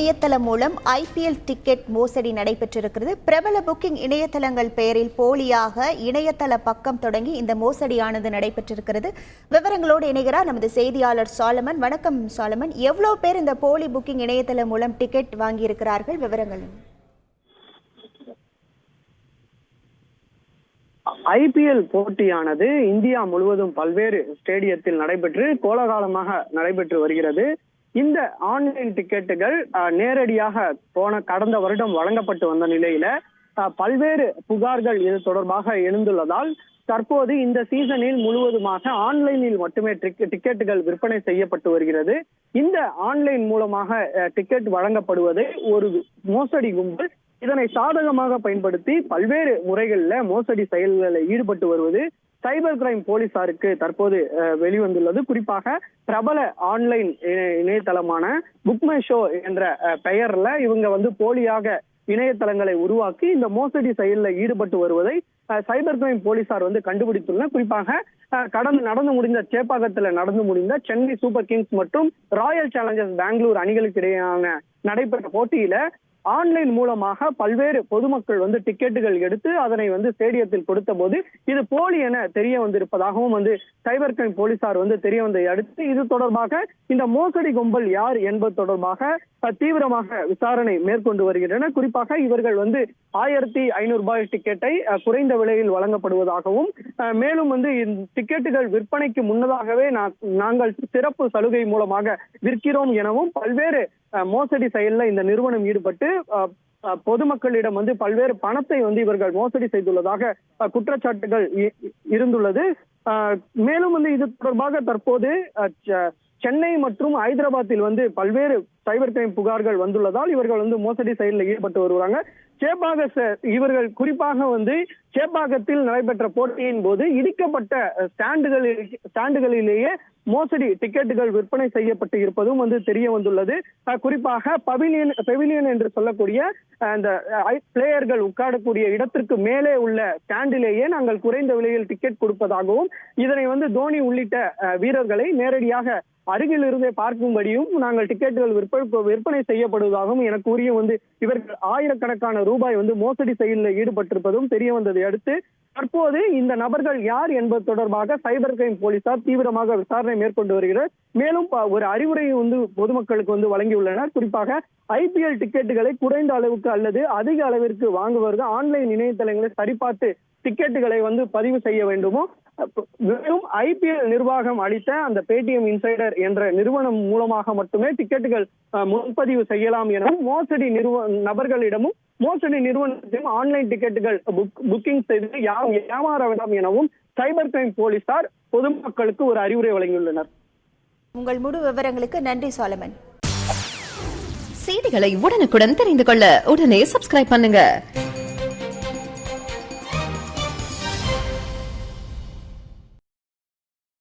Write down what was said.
இணையதளம் மூலம் IPL ticket மோசடி நடைபெற்றிருக்கிறது. பிரபல புக்கிங் இணையதளங்கள் பெயரில் போலியாக இணையதள பக்கம் தொடங்கி இந்த மோசடியானது நடைபெற்றிருக்கிறது. விவரங்களோடு இணைகிறார் நமது செய்தியாளர் சாலமன். வணக்கம் சாலமன். எவ்வளவு பேர் இந்த போலி புக்கிங் இணையதளம் மூலம் டிக்கெட் வாங்கியிருக்கிறார்கள்? விவரங்கள். ஐபிஎல் போட்டியானது இந்தியா முழுவதும் பல்வேறு ஸ்டேடியத்தில் நடைபெற்று கோலாகலமாக நடைபெற்று வருகிறது. இந்த ஆன்லைன் டிக்கெட்டுகள் நேரடியாக கடந்த வருடம் வழங்கப்பட்டு வந்த நிலையில பல்வேறு புகார்கள் இது தொடர்பாக எழுந்துள்ளதால் தற்போது இந்த சீசனில் முழுவதுமாக ஆன்லைனில் மட்டுமே டிக்கெட்டுகள் விற்பனை செய்யப்பட்டு வருகிறது. இந்த ஆன்லைன் மூலமாக டிக்கெட் வழங்கப்படுவதை ஒரு மோசடி கும்பல் இதனை சாதகமாக பயன்படுத்தி பல்வேறு முறைகளில் மோசடி செயல்களில் ஈடுபட்டு வருவது சைபர் கிரைம் போலீசாருக்கு தற்போது வெளிவந்துள்ளது. குறிப்பாக பிரபல ஆன்லைன் இணையதளமான புக்மை ஷோ என்ற பெயர்ல இவங்க போலியாக இணையதளங்களை உருவாக்கி இந்த மோசடி செயலில் ஈடுபட்டு வருவதை சைபர் கிரைம் போலீசார் கண்டுபிடித்துள்ளனர். குறிப்பாக நடந்து முடிந்த சென்னை சூப்பர் கிங்ஸ் மற்றும் ராயல் சேலஞ்சர்ஸ் பெங்களூர் அணிகளுக்கு இடையேயான நடைபெற்ற போட்டியில ஆன்லைன் மூலமாக பல்வேறு பொதுமக்கள் டிக்கெட்டுகள் எடுத்து அதனை ஸ்டேடியத்தில் கொடுத்த போது இது போலி என தெரிய வந்திருப்பதாகவும் சைபர் கிரைம் போலீசார் தெரிய வந்ததை அடுத்து இது தொடர்பாக இந்த மோசடி கும்பல் யார் என்பது தொடர்பாக தீவிரமாக விசாரணை மேற்கொண்டு வருகின்றனர். குறிப்பாக இவர்கள் 1500 ரூபாய் டிக்கெட்டை குறைந்த விலையில் வழங்கப்படுவதாகவும் மேலும் டிக்கெட்டுகள் விற்பனைக்கு முன்னதாகவே நாங்கள் சிறப்பு சலுகை மூலமாக விற்கிறோம் எனவும் பல்வேறு மோசடி செயலில் இந்த நிறுவனம் ஈடுபட்டு பொதுமக்களிடம் பல்வேறு பணத்தை இவர்கள் மோசடி செய்துள்ளதாக குற்றச்சாட்டுகள் இருந்துள்ளது. மேலும் இது தொடர்பாக தற்போது சென்னை மற்றும் ஹைதராபாத்தில் பல்வேறு சைபர் கிரைம் புகார்கள் வந்துள்ளதால் இவர்கள் மோசடி செயலில் ஈடுபட்டு வருவாங்க. இவர்கள் குறிப்பாக சேப்பாக்கத்தில் நடைபெற்ற போட்டியின் போது இடிக்கப்பட்ட ஸ்டாண்டுகளிலேயே மோசடி டிக்கெட்டுகள் விற்பனை செய்யப்பட்டு இருப்பதும் தெரிய வந்துள்ளது. குறிப்பாக பெவிலியன் என்று சொல்லக்கூடிய அந்த பிளேயர்கள் உட்காரக்கூடிய இடத்திற்கு மேலே உள்ள ஸ்டாண்டிலேயே நாங்கள் குறைந்த விலையில் டிக்கெட் கொடுப்பதாகவும் இதனை தோனி உள்ளிட்ட வீரர்களை நேரடியாக அருகில் இருந்தே பார்க்கும்படியும் நாங்கள் டிக்கெட்டுகள் விற்பனை செய்யப்படுவதாகவும் என கூறிய இவர்கள் ஆயிரக்கணக்கான ரூபாய் மோசடி செயலில் ஈடுபட்டிருப்பதும் தெரிய வந்ததை அடுத்து தற்போது இந்த நபர்கள் யார் என்பது தொடர்பாக சைபர் கிரைம் போலீசார் தீவிரமாக விசாரணை மேற்கொண்டு வருகிறார். மேலும் ஒரு அறிவுரையை பொதுமக்களுக்கு வழங்கியுள்ளனர். குறிப்பாக ஐபிஎல் டிக்கெட்டுகளை குறைந்த அளவுக்கு அல்லது அதிக அளவிற்கு வாங்குவர்கள் ஆன்லைன் இணையதளங்களை சரிபார்த்து டிக்கெட்டுகளை பதிவு செய்ய வேண்டுமோ. மேலும் ஐபிஎல் நிர்வாகம் அளித்த அந்த பேடிஎம் இன்சைடர் என்ற நிறுவனம் மூலமாக மட்டுமே டிக்கெட்டுகள் முன்பதிவு செய்யலாம் எனவும் மோசடி நபர்களிடமும் மோசடி நிறுவனத்தையும் ஆன்லைன் டிக்கெட்டுகள் புக்கிங் செய்து யாரும் ஏமாற வேண்டாம் எனவும் சைபர் கிரைம் போலீசார் பொதுமக்களுக்கு ஒரு அறிவுரை வழங்கியுள்ளனர். உங்கள் முழு விவரங்களுக்கு நன்றி சாலமன். செய்திகளை உடனுக்குடன் தெரிந்து கொள்ள உடனே சப்ஸ்கிரைப் பண்ணுங்க.